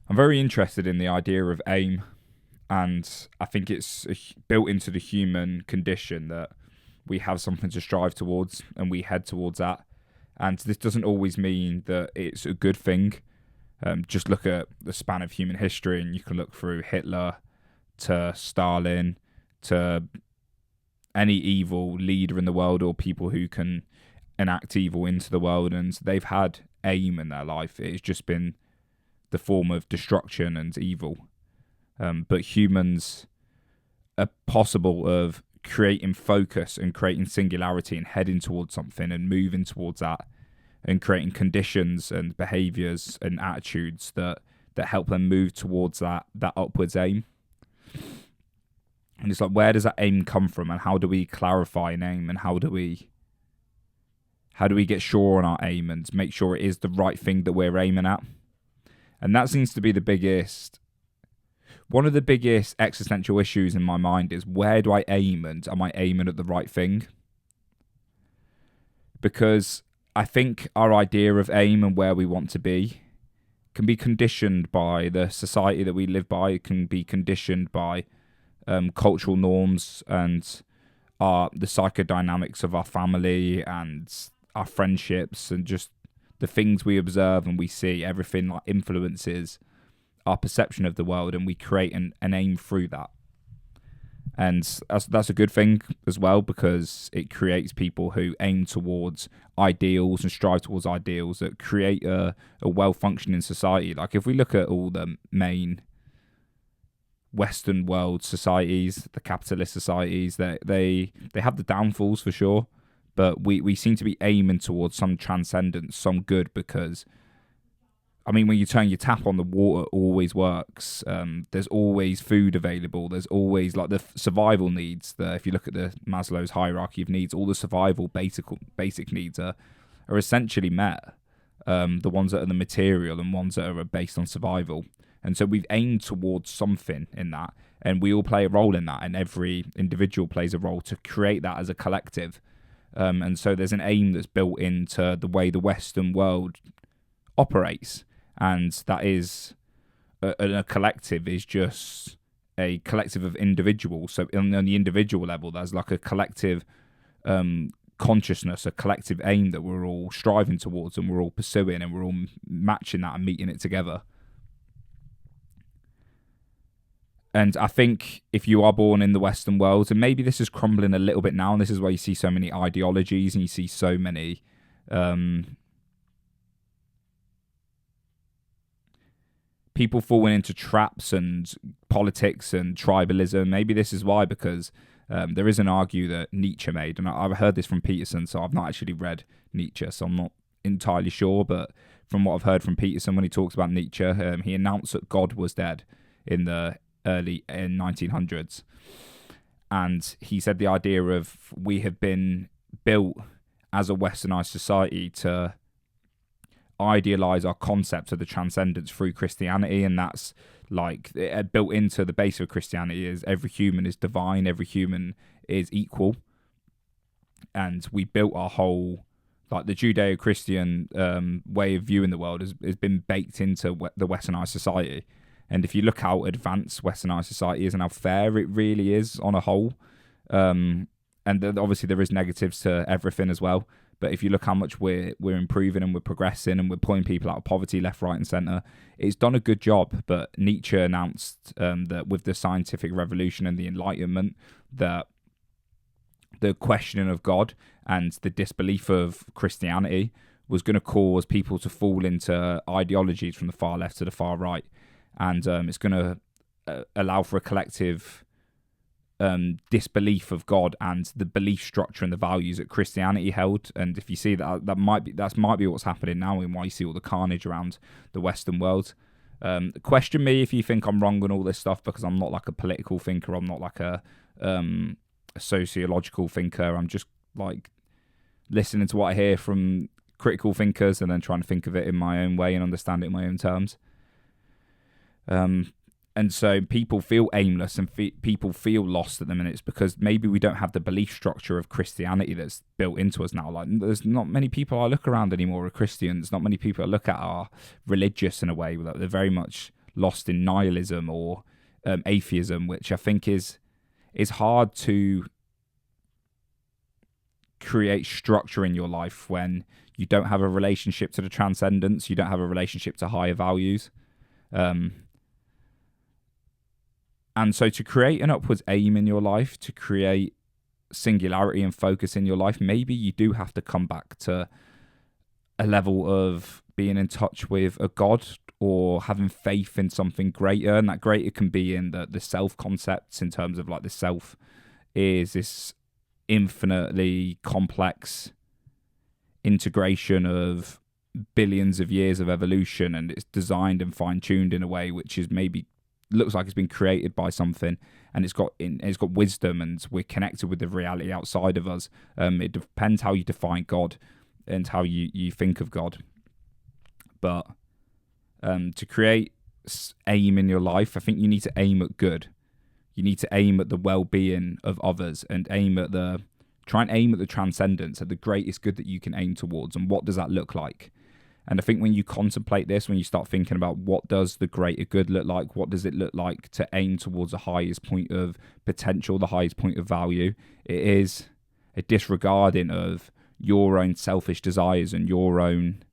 I'm very interested in the idea of aim, and I think it's built into the human condition that we have something to strive towards and we head towards that. And this doesn't always mean that it's a good thing. Just look at the span of human history, and you can look through Hitler to Stalin to any evil leader in the world or people who can enact evil into the world, and they've had aim in their life. It's just been the form of destruction and evil. But humans are possible of creating focus and creating singularity and heading towards something and moving towards that and creating conditions and behaviors and attitudes that help them move towards that upwards aim. And it's like, where does that aim come from, and how do we clarify an aim, and how do we get sure on our aim and make sure it is the right thing that we're aiming at? And that seems to be one of the biggest existential issues in my mind is, where do I aim, and am I aiming at the right thing? Because I think our idea of aim and where we want to be can be conditioned by the society that we live by. It can be conditioned by cultural norms and the psychodynamics of our family and our friendships, and just the things we observe and we see. Everything like influences our perception of the world, and we create an aim through that. And that's a good thing as well, because it creates people who aim towards ideals and strive towards ideals that create a well-functioning society. Like if we look at all the main Western world societies, the capitalist societies, they have the downfalls for sure, but we seem to be aiming towards some transcendence, some good, because I mean, when you turn your tap on, the water always works. There's always food available. There's always like the survival needs. If you look at the Maslow's hierarchy of needs, all the survival basic needs are essentially met. The ones that are the material and ones that are based on survival. And so we've aimed towards something in that, and we all play a role in that, and every individual plays a role to create that as a collective. And so there's an aim that's built into the way the Western world operates. And that is a collective is just a collective of individuals. So on the individual level, there's like a collective consciousness, a collective aim that we're all striving towards and we're all pursuing, and we're all matching that and meeting it together. And I think if you are born in the Western world, and maybe this is crumbling a little bit now, and this is why you see so many ideologies and you see so many people falling into traps and politics and tribalism. Maybe this is why, because there is an argue that Nietzsche made, and I've heard this from Peterson, so I've not actually read Nietzsche, so I'm not entirely sure, but from what I've heard from Peterson when he talks about Nietzsche, he announced that God was dead in the early 1900s. And he said the idea of we have been built as a westernized society to idealize our concept of the transcendence through Christianity, and that's like built into the base of Christianity is every human is divine, every human is equal, and we built our whole, like the Judeo-Christian way of viewing the world has been baked into the westernized society. And if you look how advanced westernized society is and how fair it really is on a whole, and obviously there is negatives to everything as well, but if you look how much we're improving and we're progressing and we're pulling people out of poverty left, right and centre, it's done a good job. But Nietzsche announced that with the scientific revolution and the Enlightenment, that the questioning of God and the disbelief of Christianity was going to cause people to fall into ideologies from the far left to the far right. And it's going to allow for a collective disbelief of God and the belief structure and the values that Christianity held. And if you see that might be what's happening now, and why you see all the carnage around the Western world. Question me if you think I'm wrong on all this stuff, because I'm not like a political thinker. I'm not like a sociological thinker. I'm just like listening to what I hear from critical thinkers and then trying to think of it in my own way and understand it in my own terms. And so people feel aimless and people feel lost at the minute. It's because maybe we don't have the belief structure of Christianity that's built into us now. Like, there's not many people I look around anymore are Christians. Not many people I look at are religious in a way. Like, they're very much lost in nihilism or atheism, which I think is hard to create structure in your life when you don't have a relationship to the transcendence, you don't have a relationship to higher values. And so to create an upwards aim in your life, to create singularity and focus in your life, maybe you do have to come back to a level of being in touch with a God or having faith in something greater. And that greater can be in the self concepts, in terms of like the self is this infinitely complex integration of billions of years of evolution, and it's designed and fine-tuned in a way which is maybe looks like it's been created by something, and it's got wisdom, and we're connected with the reality outside of us. It depends how you define God and how you think of God. But to create aim in your life, I think you need to aim at good. You need to aim at the well-being of others, and try and aim at the transcendence, at the greatest good that you can aim towards. And what does that look like? And I think when you contemplate this, when you start thinking about what does the greater good look like, what does it look like to aim towards the highest point of potential, the highest point of value, it is a disregarding of your own selfish desires and your own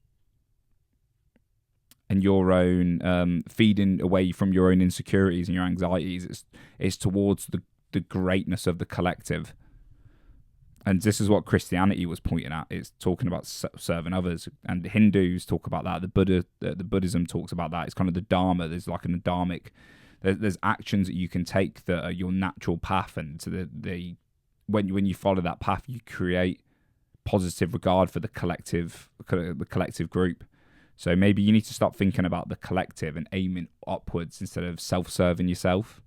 feeding away from your own insecurities and your anxieties. It's towards the greatness of the collective. And this is what Christianity was pointing at. It's talking about serving others, and the Hindus talk about that. The Buddhism talks about that. It's kind of the Dharma. There's like an Dharmic. There's actions that you can take that are your natural path, and when you follow that path, you create positive regard for the collective group. So maybe you need to start thinking about the collective and aiming upwards instead of self-serving yourself.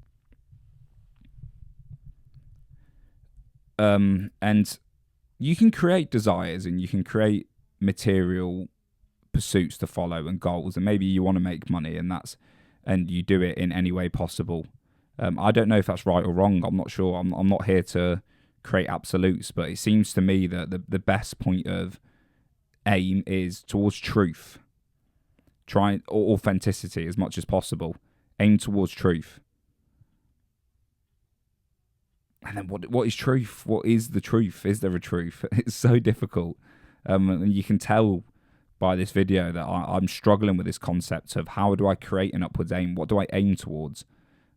And you can create desires and you can create material pursuits to follow and goals, and maybe you want to make money, and you do it in any way possible. I don't know if that's right or wrong. I'm not sure. I'm not here to create absolutes, but it seems to me that the best point of aim is towards truth. Try authenticity as much as possible. Aim towards truth. And then what is truth? What is the truth? Is there a truth? It's so difficult. And you can tell by this video that I'm struggling with this concept of how do I create an upwards aim? What do I aim towards?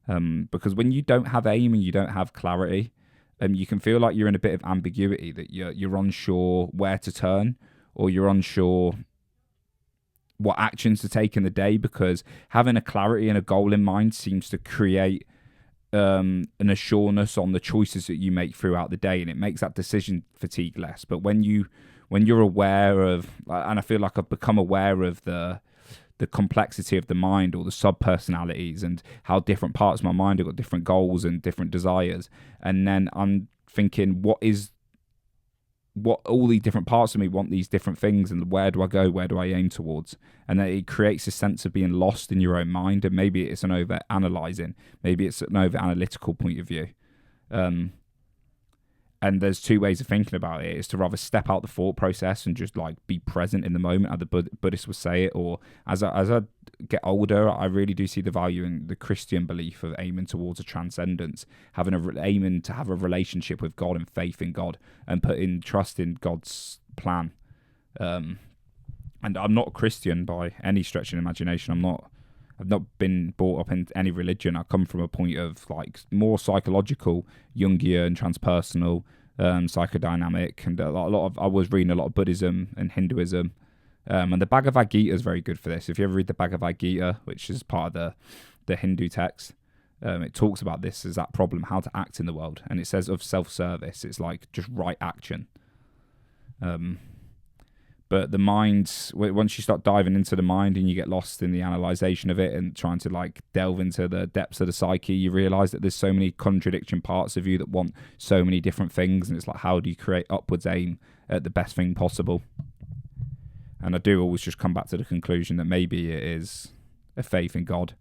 Because when you don't have aim and you don't have clarity, you can feel like you're in a bit of ambiguity, that you're unsure where to turn, or you're unsure what actions to take in the day, because having a clarity and a goal in mind seems to create an assuredness on the choices that you make throughout the day, and it makes that decision fatigue less. But when you're aware of, and I feel like I've become aware of the complexity of the mind, or the sub-personalities, and how different parts of my mind have got different goals and different desires, and then I'm thinking what all these different parts of me want these different things, and where do I go, where do I aim towards? And then it creates a sense of being lost in your own mind, and maybe it's an over-analysing, maybe it's an over-analytical point of view. And there's two ways of thinking about it. It's to rather step out the thought process and just like be present in the moment, as the Buddhists would say it. Or as I get older, I really do see the value in the Christian belief of aiming towards a transcendence, aiming to have a relationship with God and faith in God, and putting trust in God's plan. And I'm not a Christian by any stretch of the imagination. I've not been brought up in any religion. I come from a point of like more psychological, Jungian, transpersonal, psychodynamic, and I was reading a lot of Buddhism and Hinduism, and the Bhagavad Gita is very good for this. If you ever read the Bhagavad Gita, which is part of the Hindu text, it talks about this as that problem, how to act in the world, and it says of self-service, it's like just right action. But the mind, once you start diving into the mind and you get lost in the analysation of it and trying to like delve into the depths of the psyche, you realise that there's so many contradiction parts of you that want so many different things. And it's like, how do you create upwards aim at the best thing possible? And I do always just come back to the conclusion that maybe it is a faith in God.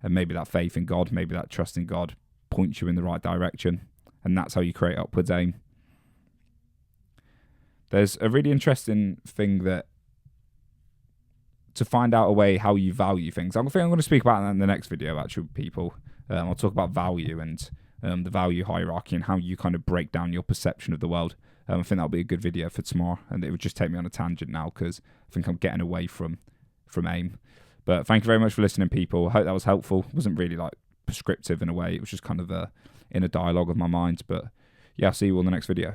And maybe that faith in God, maybe that trust in God points you in the right direction. And that's how you create upwards aim. There's a really interesting thing that to find out a way how you value things. I think I'm going to speak about that in the next video, actually, people. I'll talk about value and the value hierarchy and how you kind of break down your perception of the world. I think that'll be a good video for tomorrow, and it would just take me on a tangent now because I think I'm getting away from AIM. But thank you very much for listening, people. I hope that was helpful. It wasn't really like prescriptive in a way. It was just kind of in a dialogue of my mind. But yeah, I'll see you all in the next video.